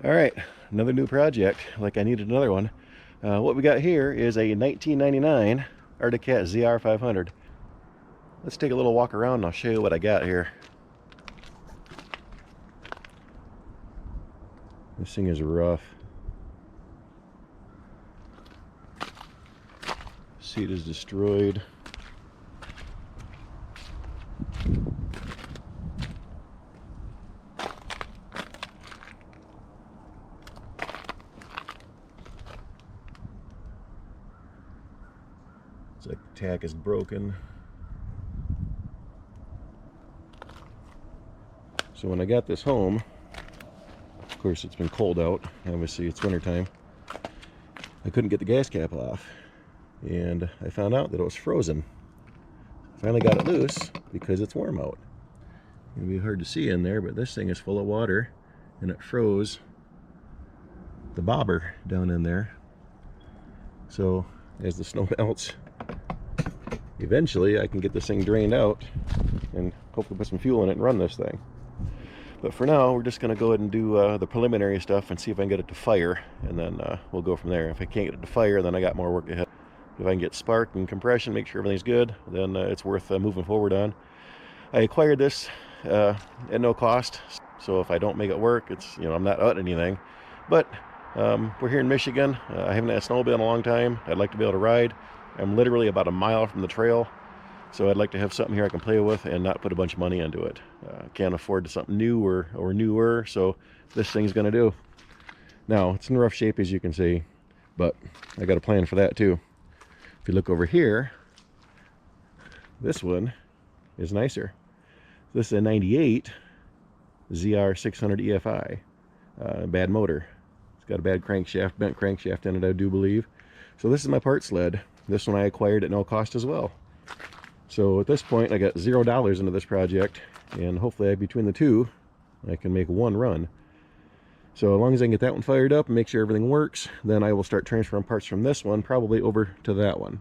All right, another new project, like I needed another one. What we got here is a 1999 CAT ZR500. Let's take a little walk around and I'll show you what I got here. This thing is rough. Seat is destroyed. It's like the tack is broken. So when I got this home, of course it's been cold out, obviously it's winter time, I couldn't get the gas cap off, and I found out that it was frozen. I finally got it loose because it's warm out. It'll be hard to see in there, but this thing is full of water and it froze the bobber down in there. So as the snow melts, eventually I can get this thing drained out and hopefully put some fuel in it and run this thing. But for now, we're just going to go ahead and do the preliminary stuff and see if I can get it to fire, and then we'll go from there. If I can't get it to fire, then I got more work ahead. If I can get spark and compression, make sure everything's good, then it's worth moving forward on. I acquired this at no cost, so if I don't make it work, it's, you know, I'm not out anything. But we're here in Michigan. I haven't had a snowmobile in a long time. I'd like to be able to ride. I'm literally about a mile from the trail, so I'd like to have something here I can play with and not put a bunch of money into it. Can't afford something new or newer, so this thing's gonna do. Now, it's in rough shape, as you can see, but I got a plan for that too. If you look over here, this one is nicer. This is a 98 ZR500 EFI. Bad motor. It's got a bad crankshaft, bent crankshaft in it, I do believe. So this is my part sled. This one I acquired at no cost as well. So at this point, I got $0 into this project, and hopefully between the two, I can make one run. So as long as I can get that one fired up and make sure everything works, then I will start transferring parts from this one probably over to that one.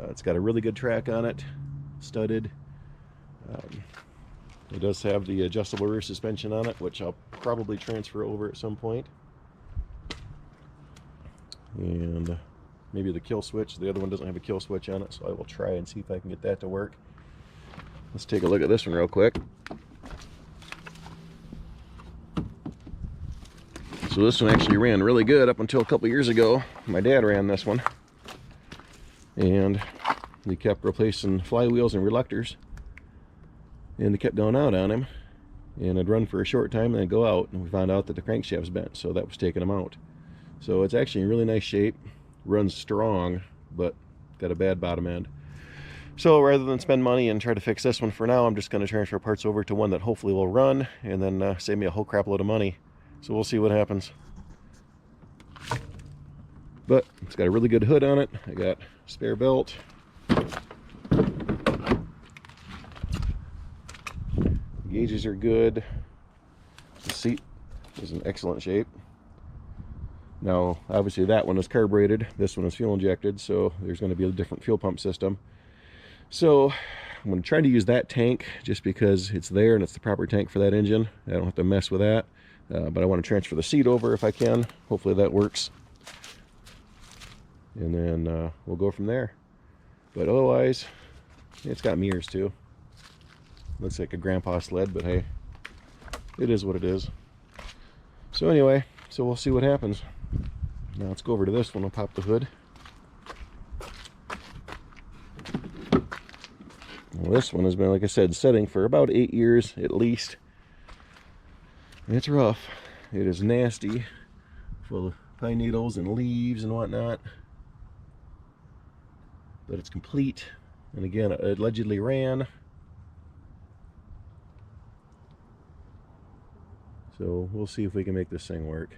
It's got a really good track on it, studded. It does have the adjustable rear suspension on it, which I'll probably transfer over at some point. And maybe the kill switch. The other one doesn't have a kill switch on it, so I will try and see if I can get that to work. Let's take a look at this one real quick. So this one actually ran really good up until a couple years ago. My dad ran this one, and he kept replacing flywheels and reluctors, and they kept going out on him, and I'd run for a short time and then go out, and we found out that the crankshaft's bent, so that was taking him out. So it's actually in really nice shape. Runs strong, but got a bad bottom end. So rather than spend money and try to fix this one for now, I'm just going to transfer parts over to one that hopefully will run, and then save me a whole crap load of money. So we'll see what happens. But it's got a really good hood on it. I got a spare belt. Gauges are good. The seat is in excellent shape. Now, obviously that one is carbureted, this one is fuel injected, so there's going to be a different fuel pump system. So I'm going to try to use that tank just because it's there and it's the proper tank for that engine. I don't have to mess with that, but I want to transfer the seat over if I can. Hopefully that works. And then we'll go from there. But otherwise, it's got mirrors too. Looks like a grandpa sled, but hey, it is what it is. So anyway, so we'll see what happens. Now let's go over to this one. I'll pop the hood. Well, this one has been, like I said, setting for about 8 years at least. And it's rough. It is nasty, full of pine needles and leaves and whatnot. But it's complete. And again, it allegedly ran. So we'll see if we can make this thing work.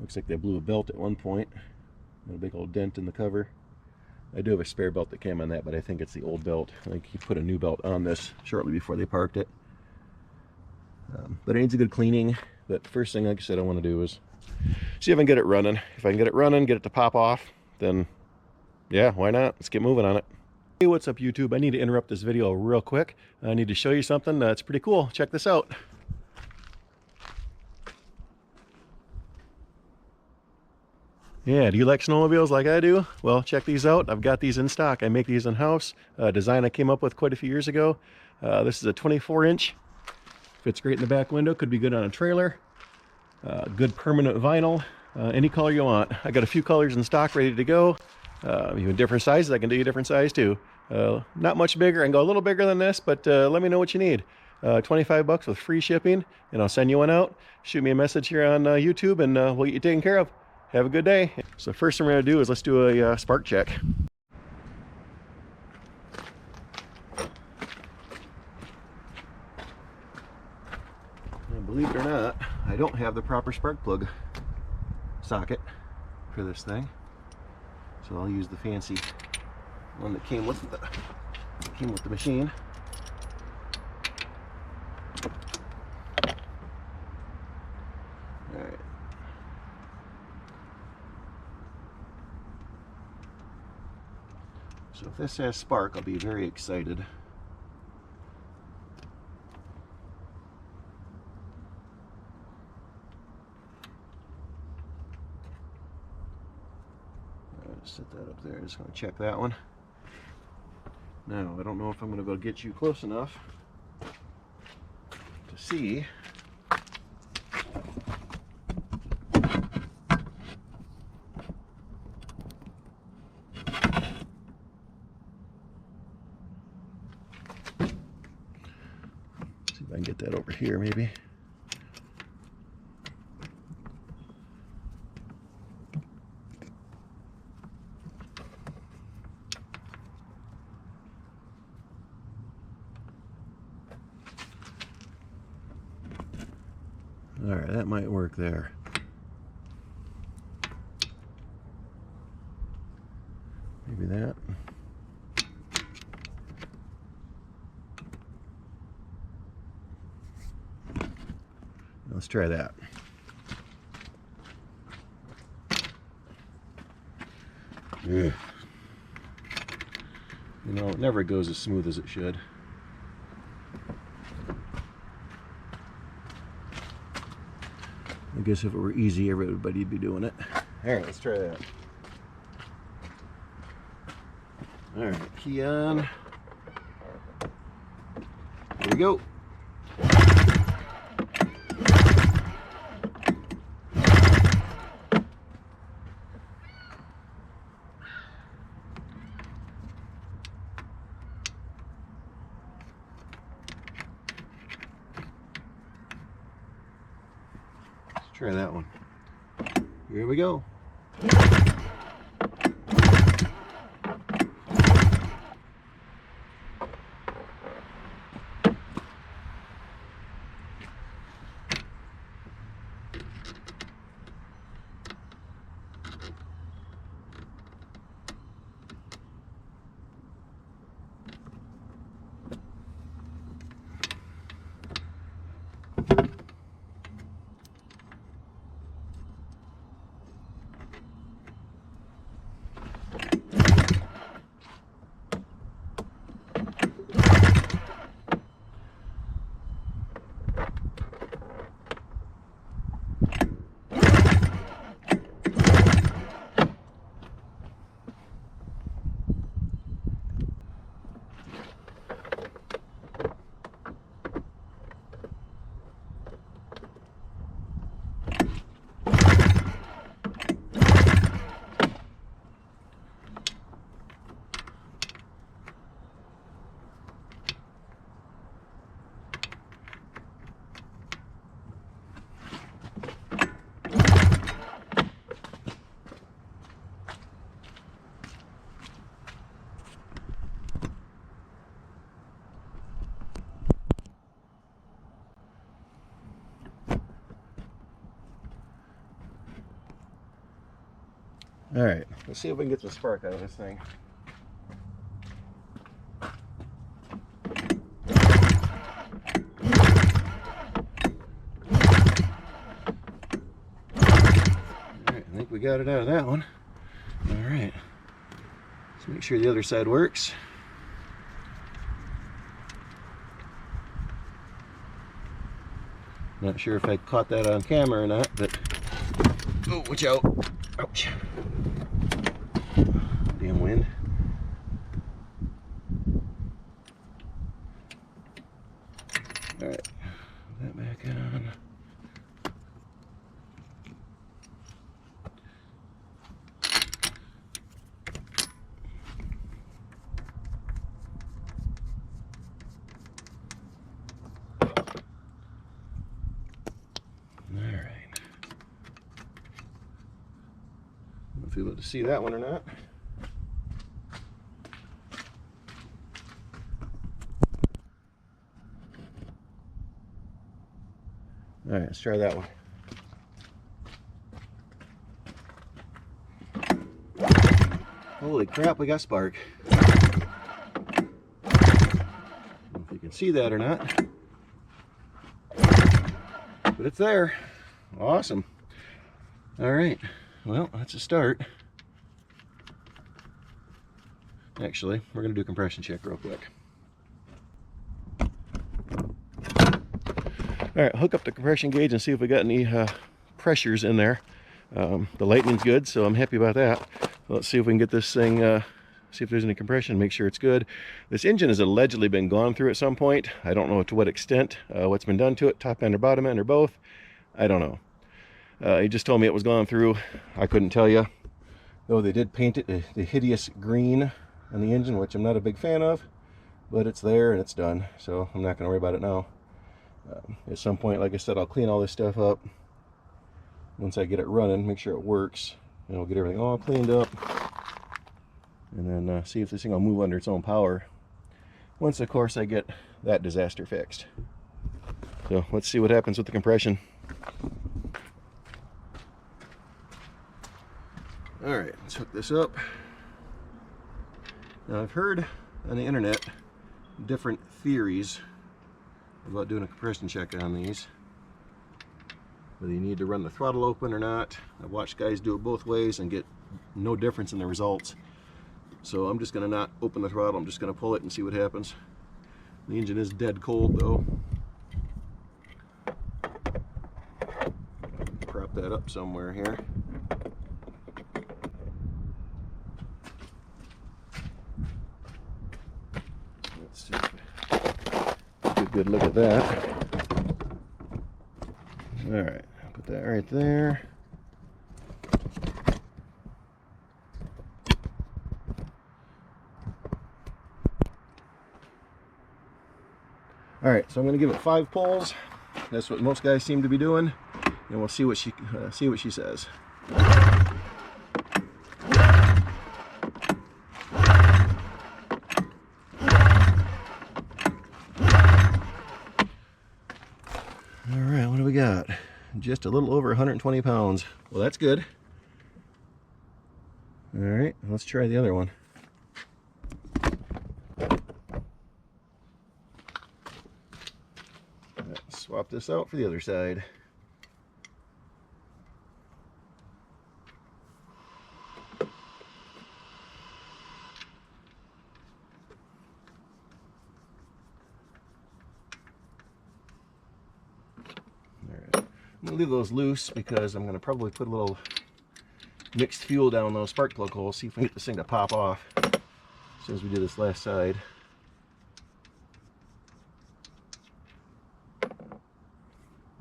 Looks like they blew a belt at one point. Got a big old dent in the cover. I do have a spare belt that came on that, but I think it's the old belt. I think he put a new belt on this shortly before they parked it. But it needs a good cleaning. But first thing, like I said, I want to do is see if I can get it running. If I can get it running, get it to pop off, then yeah, why not? Let's get moving on it. Hey, what's up YouTube? I need to interrupt this video real quick. I need to show you something that's pretty cool. Check this out. Yeah, do you like snowmobiles like I do? Well, check these out. I've got these in stock. I make these in-house. Design I came up with quite a few years ago. This is a 24-inch. Fits great in the back window. Could be good on a trailer. Good permanent vinyl. Any color you want. I got a few colors in stock ready to go. Even different sizes. I can do you a different size too. Not much bigger. I can go a little bigger than this, but let me know what you need. 25 bucks with free shipping, and I'll send you one out. Shoot me a message here on YouTube, and we'll get you taken care of. Have a good day. So first thing we're going to do is let's do a spark check. And believe it or not, I don't have the proper spark plug socket for this thing, so I'll use the fancy one that came with the machine. All right. So if this has spark, I'll be very excited. Set that up there. Just going to check that one. Now, I don't know if I'm going to be able to get you close enough to see. See if I can get that over here, maybe. All right, that might work there. Maybe that. Let's try that. Yeah. You know, it never goes as smooth as it should. I guess if it were easy, everybody'd be doing it. All right, let's try that. All right, key on. Here we go. Try that one. Here we go. All right, let's see if we can get some spark out of this thing. All right, I think we got it out of that one. All right, let's make sure the other side works. Not sure if I caught that on camera or not, but oh, watch out. Ouch. All right, put that back on. All right. I don't know if you'll be able to see that one or not. All right, let's try that one. Holy crap, we got spark. I don't know if you can see that or not, but it's there. Awesome. All right, well, that's a start. Actually, we're gonna do a compression check real quick. All right, hook up the compression gauge and see if we got any pressures in there. The lightning's good, so I'm happy about that. Let's see if we can get this thing, see if there's any compression, make sure it's good. This engine has allegedly been gone through at some point. I don't know to what extent, what's been done to it, top end or bottom end or both. I don't know. He just told me it was gone through. I couldn't tell you. Though they did paint it the hideous green on the engine, which I'm not a big fan of, but it's there and it's done, so I'm not going to worry about it now. At some point, like I said, I'll clean all this stuff up once I get it running, make sure it works, and I'll get everything all cleaned up, and then see if this thing will move under its own power once, of course, I get that disaster fixed. So let's see what happens with the compression. All right, let's hook this up. Now, I've heard on the internet different theories about doing a compression check on these, whether you need to run the throttle open or not. I've watched guys do it both ways and get no difference in the results. So I'm just going to not open the throttle. I'm just going to pull it and see what happens. The engine is dead cold though. Prop that up somewhere here. Let's see. Good look at that. All right, I'll put that right there. All right, so I'm going to give it 5 pulls. That's what most guys seem to be doing, and we'll see what she says. We got just a little over 120 pounds. Well, that's good. All right, let's try the other one. Let's swap this out for the other side. I'm going to leave those loose because I'm going to probably put a little mixed fuel down those spark plug holes, see if we can get this thing to pop off as soon as we do this last side.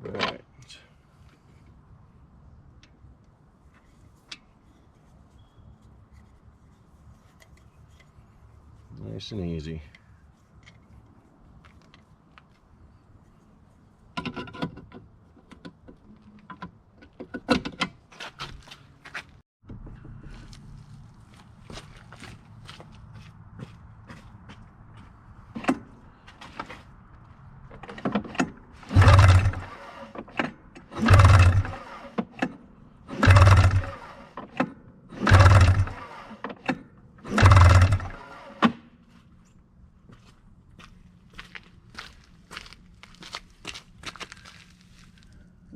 Alright. Nice and easy.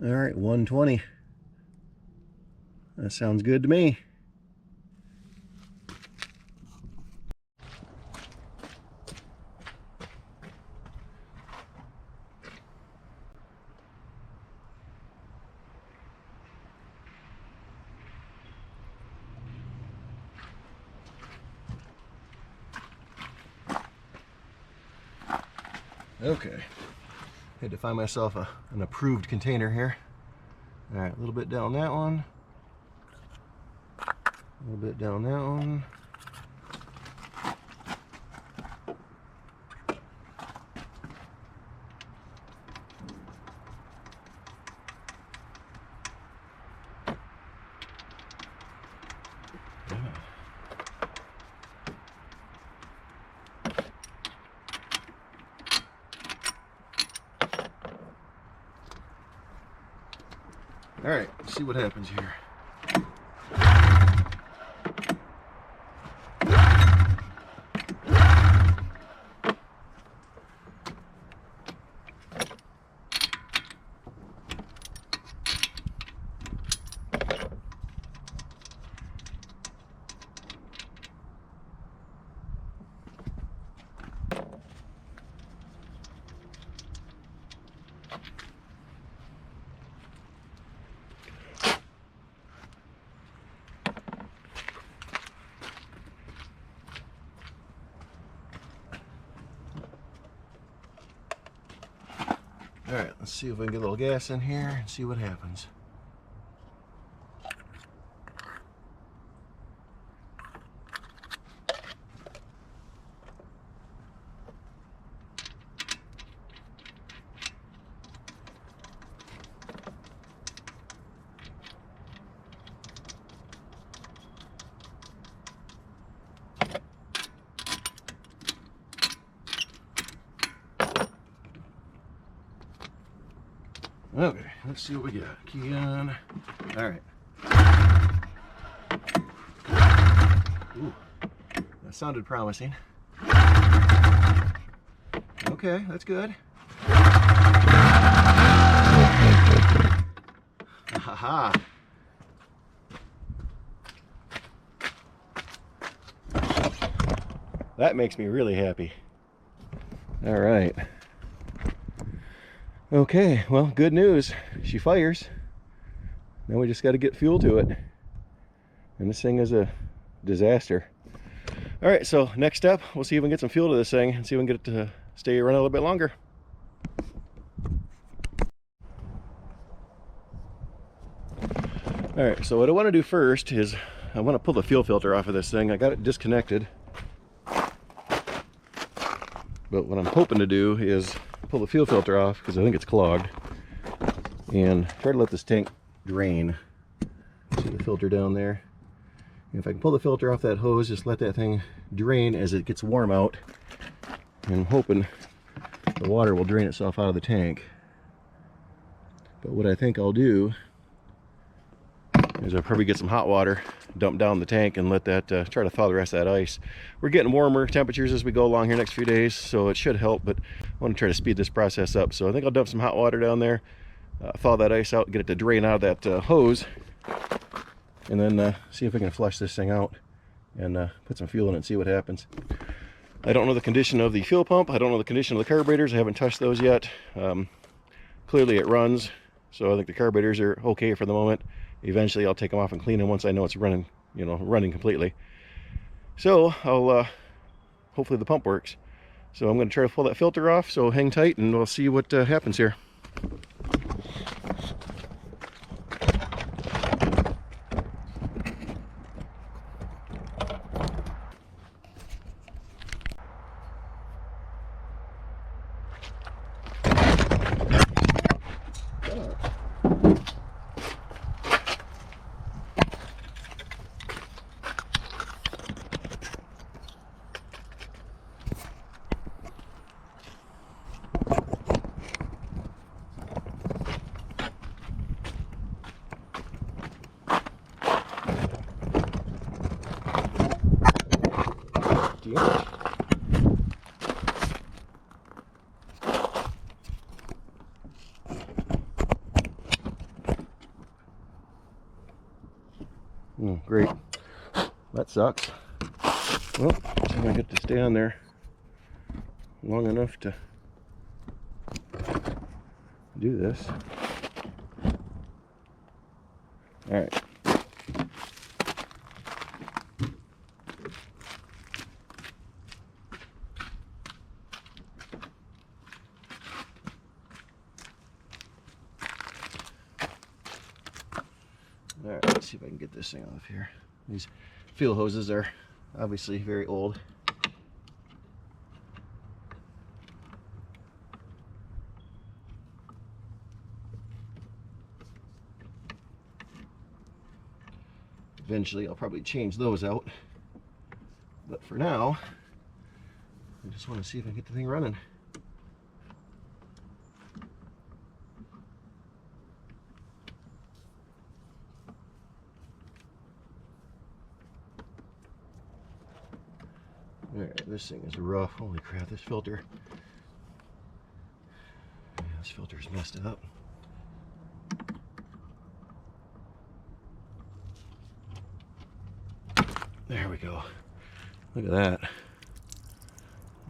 All right, 120. That sounds good to me. Okay, Had to find myself an approved container here. All right, a little bit down that one. A little bit down that one. All right, let's see what happens here. All right, let's see if we can get a little gas in here and see what happens. Okay, let's see what we got. Key on. All right. Ooh, that sounded promising. Okay, that's good. Haha. That makes me really happy. All right. Okay, well, good news. She fires. Now we just got to get fuel to it. And this thing is a disaster. All right, so next step, we'll see if we can get some fuel to this thing and see if we can get it to stay running a little bit longer. All right, so what I want to do first is I want to pull the fuel filter off of this thing. I got it disconnected. But what I'm hoping to do is pull the fuel filter off because I think it's clogged and try to let this tank drain. See the filter down there? And if I can pull the filter off that hose, just let that thing drain as it gets warm out, and I'm hoping the water will drain itself out of the tank. But what I think I'll do is I'll probably get some hot water, dump down the tank, and let that try to thaw the rest of that ice. We're getting warmer temperatures as we go along here next few days, so it should help, but I want to try to speed this process up. So I think I'll dump some hot water down there, thaw that ice out, get it to drain out of that hose, and then see if we can flush this thing out and put some fuel in it and see what happens. I don't know the condition of the fuel pump. I don't know the condition of the carburetors. I haven't touched those yet. Clearly it runs, so I think the carburetors are okay for the moment. Eventually I'll take them off and clean them once I know it's running, running completely. So I'll hopefully the pump works. So I'm going to try to pull that filter off, so hang tight and we'll see what happens here. Great. That sucks. Well, I'm gonna get to stay on there long enough to do this. All right. Let's see if I can get this thing off here. These fuel hoses are obviously very old. Eventually I'll probably change those out, but for now I just want to see if I can get the thing running. Alright, this thing is rough. Holy crap, this filter. Yeah, this filter's messed up. There we go. Look at that. It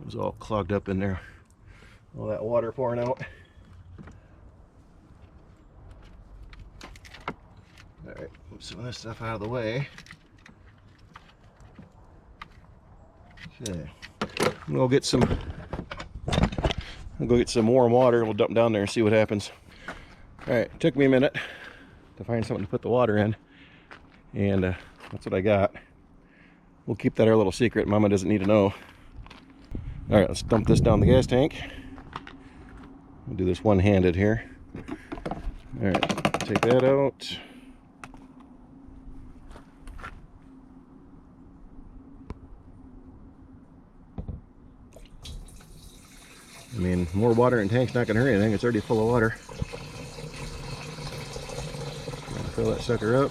was all clogged up in there. All that water pouring out. Alright, move some of this stuff out of the way. Okay. I'll go get some warm water and we'll dump down there and see what happens. Alright, it took me a minute to find something to put the water in. And that's what I got. We'll keep that our little secret. Mama doesn't need to know. All right, let's dump this down the gas tank. We'll do this one-handed here. All right, take that out. I mean, more water in the tank's not gonna hurt anything. It's already full of water. Fill that sucker up.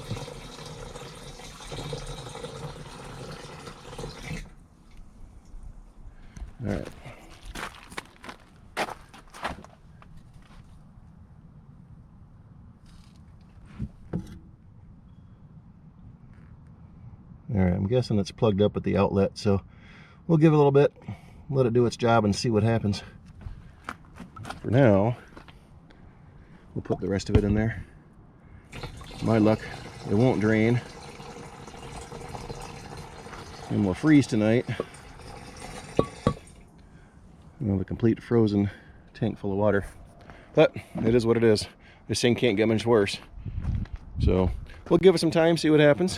All right. All right, I'm guessing it's plugged up at the outlet, so we'll give it a little bit, let it do its job and see what happens. For now, we'll put the rest of it in there. My luck, it won't drain. And we'll freeze tonight. You know, the complete frozen tank full of water. But it is what it is. This thing can't get much worse. So we'll give it some time, see what happens.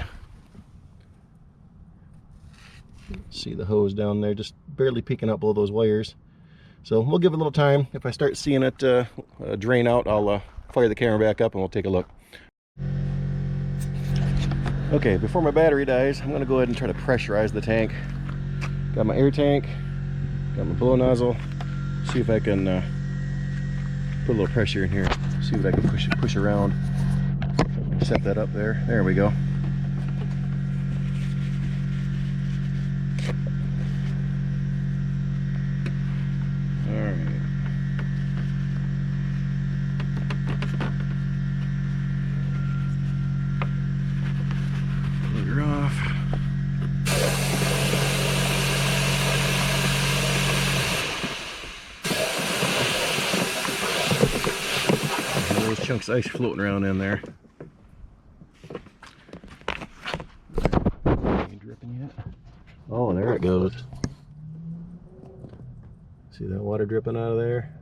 See the hose down there just barely peeking up below those wires. So we'll give it a little time. If I start seeing it drain out, I'll fire the camera back up and we'll take a look. Okay, before my battery dies, I'm going to go ahead and try to pressurize the tank. Got my air tank. Got my blow nozzle. See if I can put a little pressure in here. See what I can push around. Set that up there. There we go. All right. Plug her off. Those chunks of ice floating around in there. Ain't dripping yet? Oh, there it goes. See that water dripping out of there?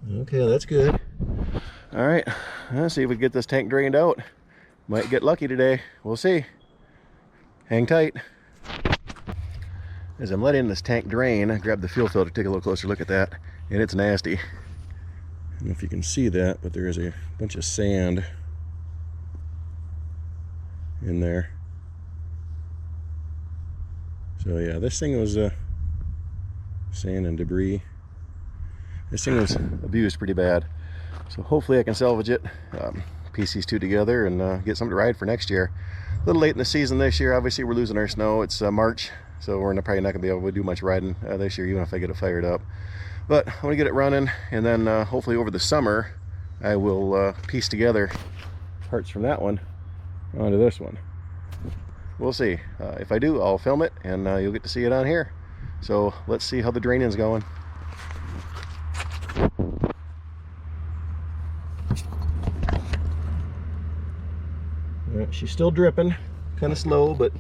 Okay, that's good. All right, let's see if we can get this tank drained out. Might get lucky today. We'll see. Hang tight. As I'm letting this tank drain, I grabbed the fuel filter, take a little closer look at that, and it's nasty. I don't know if you can see that, but there is a bunch of sand in there. So yeah, this thing was sand and debris. This thing was abused pretty bad. So hopefully I can salvage it, piece these two together and get something to ride for next year. A little late in the season this year. Obviously we're losing our snow. It's March. So we're probably not going to be able to do much riding this year, even if I get it fired up. But I want to get it running, and then hopefully over the summer, I will piece together parts from that one onto this one. We'll see. If I do, I'll film it, and you'll get to see it on here. So let's see how the draining's going. All right, she's still dripping, kind of slow, but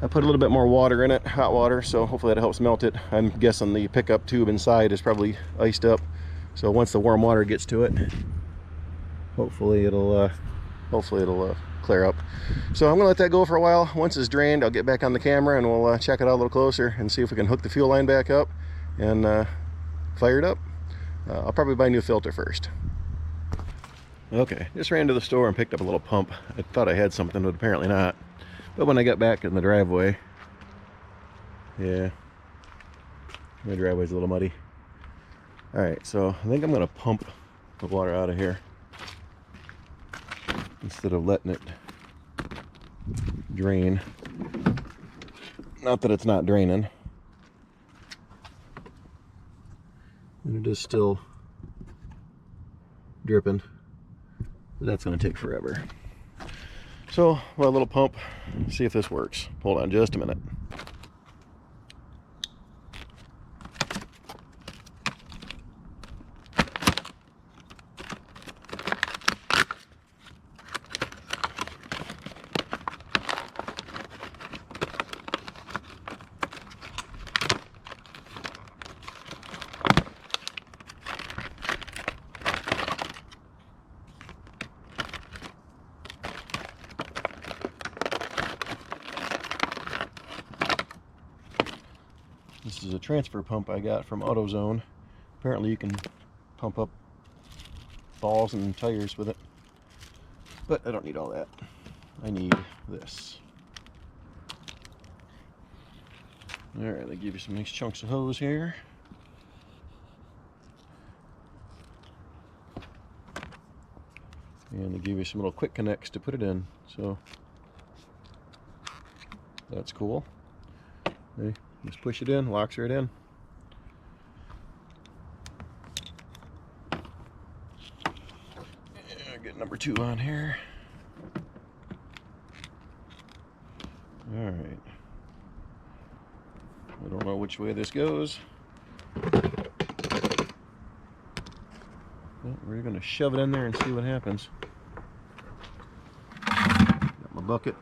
I put a little bit more water in it, hot water, so hopefully that helps melt it. I'm guessing the pickup tube inside is probably iced up. So once the warm water gets to it, hopefully it'll clear up. So I'm gonna let that go for a while. Once it's drained, I'll get back on the camera and we'll check it out a little closer and see if we can hook the fuel line back up and fire it up. I'll probably buy a new filter first. Okay, just ran to the store and picked up a little pump. I thought I had something, but apparently not. But when I got back in the driveway, yeah, my driveway's a little muddy. Alright, so I think I'm going to pump the water out of here instead of letting it drain. Not that it's not draining. And it is still dripping. But that's going to take forever. So, well, a little pump, see if this works. Hold on just a minute. This is a transfer pump I got from AutoZone. Apparently you can pump up balls and tires with it. But I don't need all that. I need this. Alright, they give you some nice chunks of hose here. And they give you some little quick connects to put it in. So that's cool. Okay. Just push it in, locks right in. Yeah, get number 2 on here. Alright. I don't know which way this goes. But we're going to shove it in there and see what happens. Got my bucket.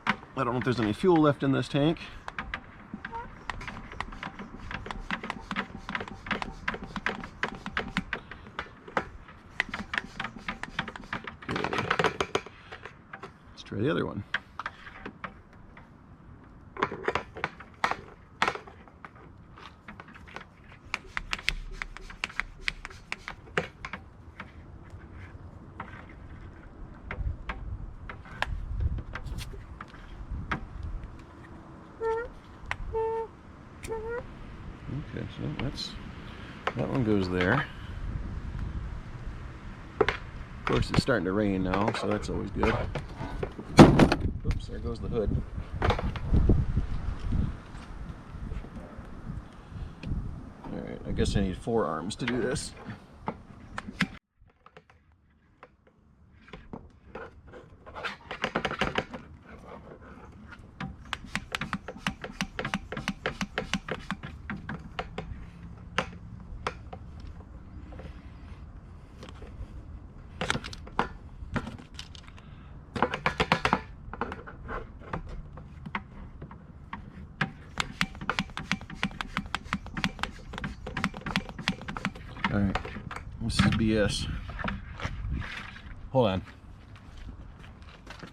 I don't know if there's any fuel left in this tank. Try the other one. Okay, so that one goes there. Of course, it's starting to rain now, so that's always good. Oops, there goes the hood. Alright, I guess I need 4 arms to do this. Alright, this is BS. Hold on.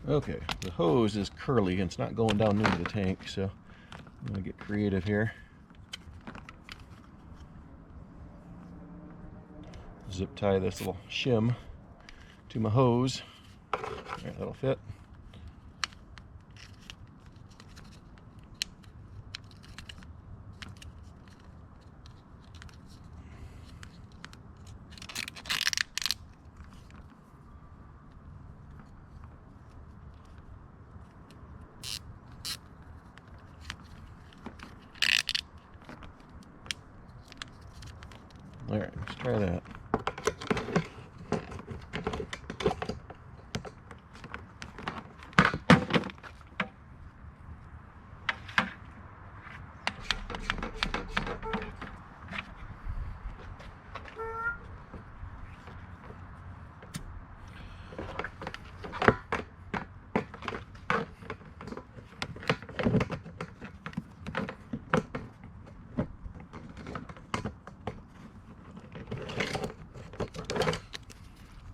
Okay, the hose is curly and it's not going down into the tank, so I'm going to get creative here. Zip tie this little shim to my hose. Alright, that'll fit. Alright, let's try that.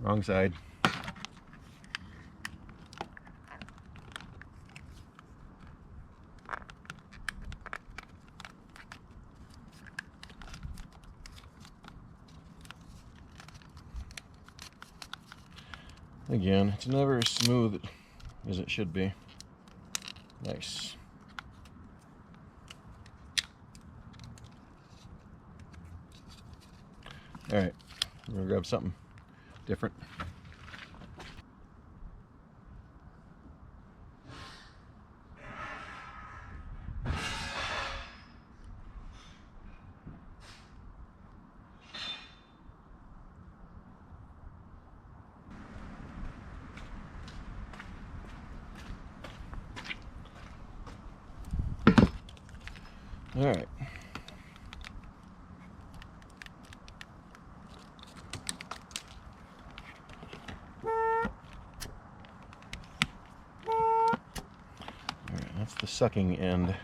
Wrong side. Again, it's never as smooth as it should be. Nice. Alright, we're gonna grab something different. Alright. Alright, that's the sucking end.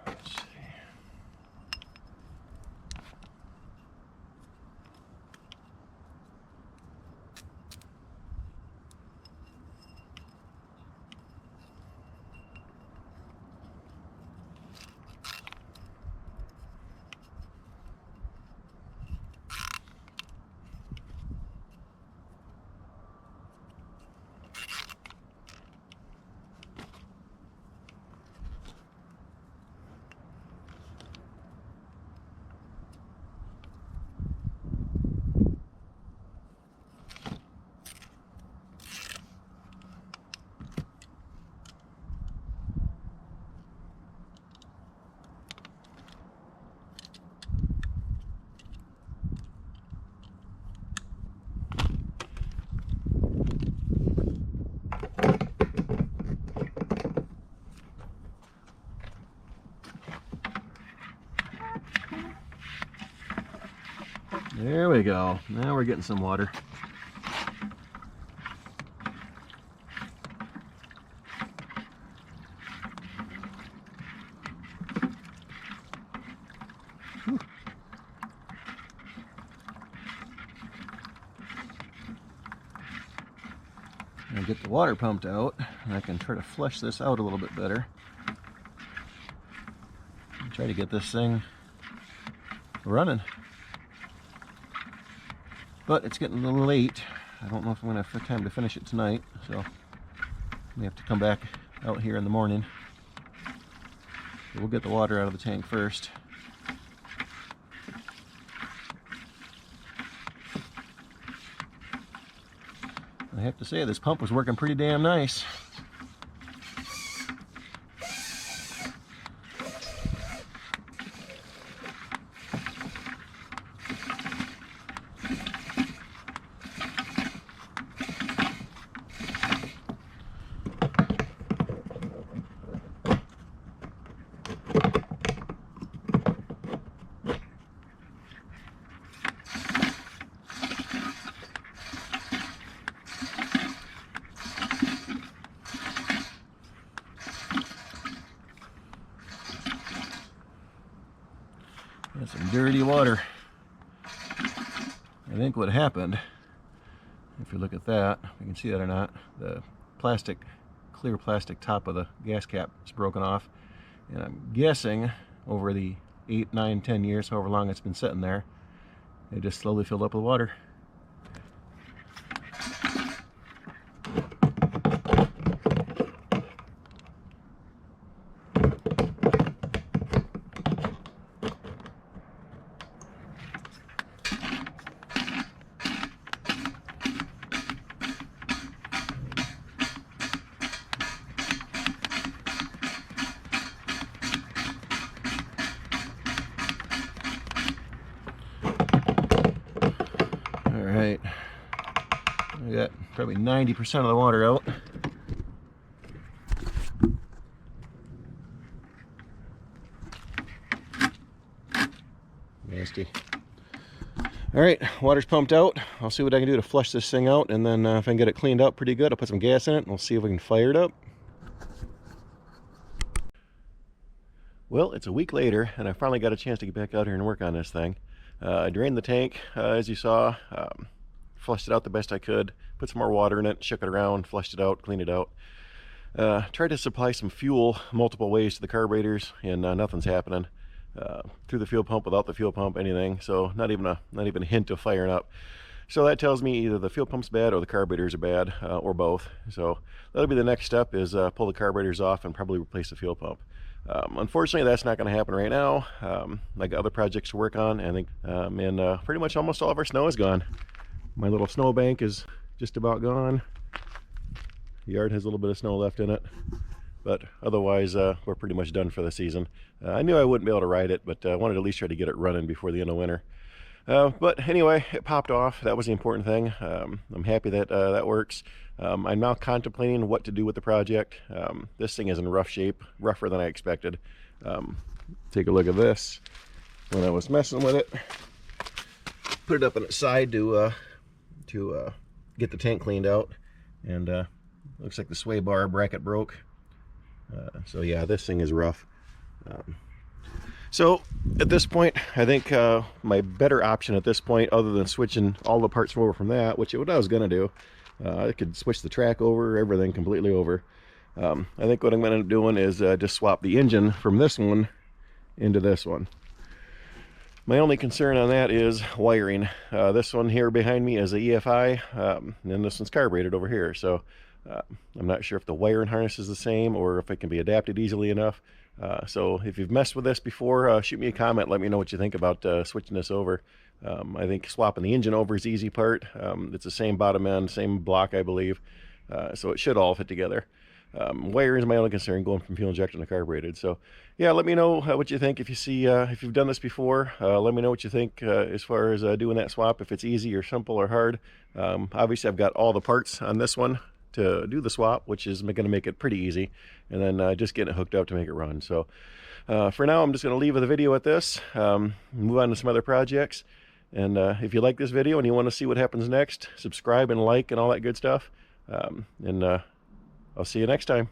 Let's see. There we go. Now we're getting some water. Whew. I'll get the water pumped out, and I can try to flush this out a little bit better. And try to get this thing running. But it's getting a little late. I don't know if I'm going to have time to finish it tonight, so we have to come back out here in the morning. So we'll get the water out of the tank first. I have to say, this pump was working pretty damn nice. That's some dirty water. I think what happened, if you look at that, you can see that or not, the plastic, clear plastic top of the gas cap is broken off. And I'm guessing over the 8, 9, 10 years, however long it's been sitting there, it just slowly filled up with water. Alright, I got probably 90% of the water out. Nasty. All right, water's pumped out. I'll see what I can do to flush this thing out, and then if I can get it cleaned up pretty good, I'll put some gas in it and we'll see if we can fire it up. Well, it's a week later, and I finally got a chance to get back out here and work on this thing. I drained the tank, as you saw, flushed it out the best I could, put some more water in it, shook it around, flushed it out, cleaned it out. Tried to supply some fuel multiple ways to the carburetors, and nothing's happening. Through the fuel pump, without the fuel pump, anything. So not even a hint of firing up. So that tells me either the fuel pump's bad or the carburetors are bad, or both. So that'll be the next step, is pull the carburetors off and probably replace the fuel pump. Unfortunately, that's not going to happen right now. I got other projects to work on, and pretty much almost all of our snow is gone. My little snow bank is just about gone. The yard has a little bit of snow left in it, but otherwise we're pretty much done for the season. I knew I wouldn't be able to ride it, but I wanted to at least try to get it running before the end of winter. But anyway, it popped off. That was the important thing. I'm happy that that works. I'm now contemplating what to do with the project. This thing is in rough shape, rougher than I expected. Take a look at this. When I was messing with it, put it up on its side to get the tank cleaned out, and looks like the sway bar bracket broke. So yeah, this thing is rough. So at this point, I think my better option at this point, other than switching all the parts over from that, which is what I was going to do, I could switch the track over, everything completely over. I think what I'm going to end up doing is just swap the engine from this one into this one. My only concern on that is wiring. This one here behind me is a EFI, and this one's carbureted over here. So I'm not sure if the wiring harness is the same or if it can be adapted easily enough. So if you've messed with this before, shoot me a comment. Let me know what you think about switching this over. I think swapping the engine over is the easy part. It's the same bottom end, same block, I believe. So it should all fit together. Wiring is my only concern, going from fuel injected to carbureted. So yeah, let me know what you think. If you see, if you've done this before, let me know what you think as far as doing that swap, if it's easy or simple or hard. Obviously I've got all the parts on this one to do the swap, which is going to make it pretty easy, and then just getting it hooked up to make it run. So for now, I'm just going to leave the video at this, move on to some other projects. And if you like this video and you want to see what happens next, subscribe and like and all that good stuff. I'll see you next time.